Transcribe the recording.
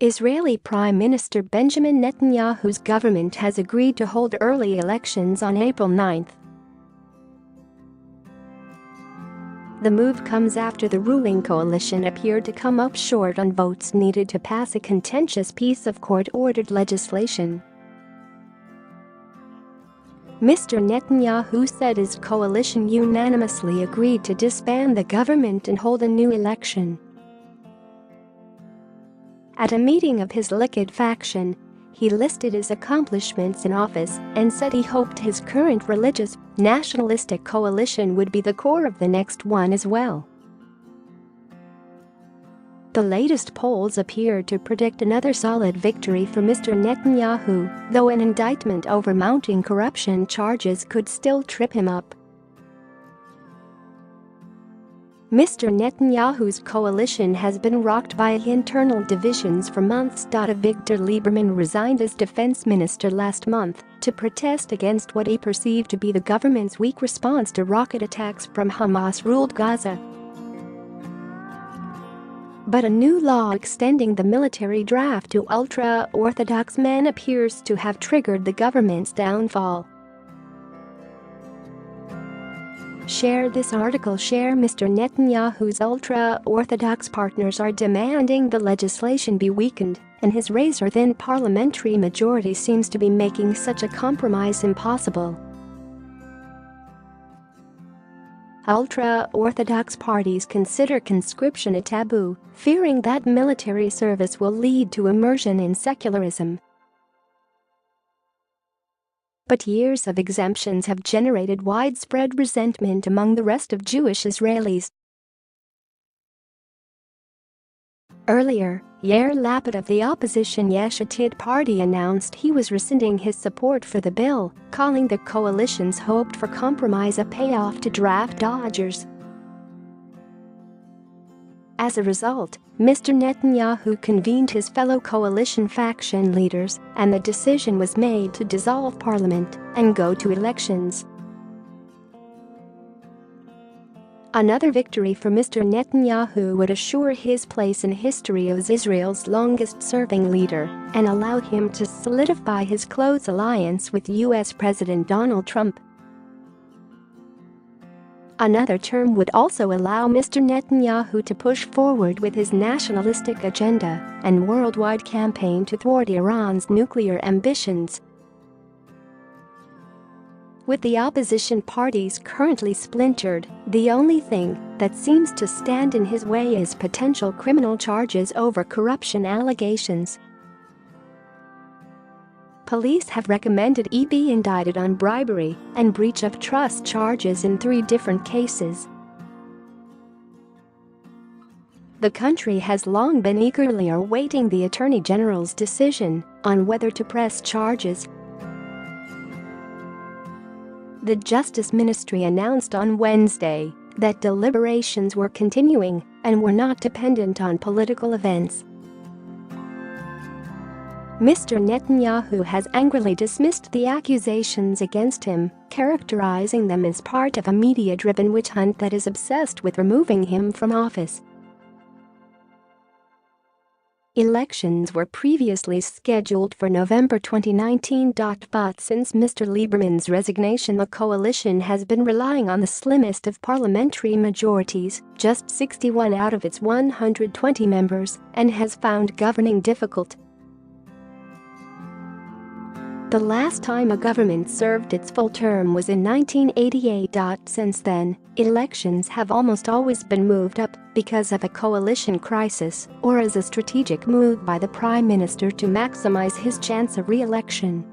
Israeli Prime Minister Benjamin Netanyahu's government has agreed to hold early elections on April 9. The move comes after the ruling coalition appeared to come up short on votes needed to pass a contentious piece of court-ordered legislation. Mr. Netanyahu said his coalition unanimously agreed to disband the government and hold a new election. At a meeting of his Likud faction, he listed his accomplishments in office and said he hoped his current religious, nationalistic coalition would be the core of the next one as well. The latest polls appear to predict another solid victory for Mr. Netanyahu, though an indictment over mounting corruption charges could still trip him up. Mr. Netanyahu's coalition has been rocked by internal divisions for months. Avigdor Lieberman resigned as defense minister last month to protest against what he perceived to be the government's weak response to rocket attacks from Hamas-ruled Gaza. But a new law extending the military draft to ultra-Orthodox men appears to have triggered the government's downfall. Share this article. Mr. Netanyahu's ultra-Orthodox partners are demanding the legislation be weakened, and his razor-thin parliamentary majority seems to be making such a compromise impossible. Ultra-Orthodox parties consider conscription a taboo, fearing that military service will lead to immersion in secularism. But years of exemptions have generated widespread resentment among the rest of Jewish Israelis. Earlier, Yair Lapid of the opposition Yesh Atid party announced he was rescinding his support for the bill, calling the coalition's hoped for compromise a payoff to draft dodgers. As a result, Mr. Netanyahu convened his fellow coalition faction leaders, and the decision was made to dissolve parliament and go to elections. Another victory for Mr. Netanyahu would assure his place in history as Israel's longest-serving leader and allow him to solidify his close alliance with U.S. President Donald Trump. Another term would also allow Mr. Netanyahu to push forward with his nationalistic agenda and worldwide campaign to thwart Iran's nuclear ambitions. With the opposition parties currently splintered, the only thing that seems to stand in his way is potential criminal charges over corruption allegations. Police have recommended he be indicted on bribery and breach of trust charges in 3 different cases. The country has long been eagerly awaiting the Attorney General's decision on whether to press charges. The Justice Ministry announced on Wednesday that deliberations were continuing and were not dependent on political events. Mr. Netanyahu has angrily dismissed the accusations against him, characterizing them as part of a media-driven witch hunt that is obsessed with removing him from office. Elections were previously scheduled for November 2019. But since Mr. Lieberman's resignation, the coalition has been relying on the slimmest of parliamentary majorities, just 61 out of its 120 members, and has found governing difficult. The last time a government served its full term was in 1988. Since then, elections have almost always been moved up because of a coalition crisis or as a strategic move by the Prime Minister to maximize his chance of re-election.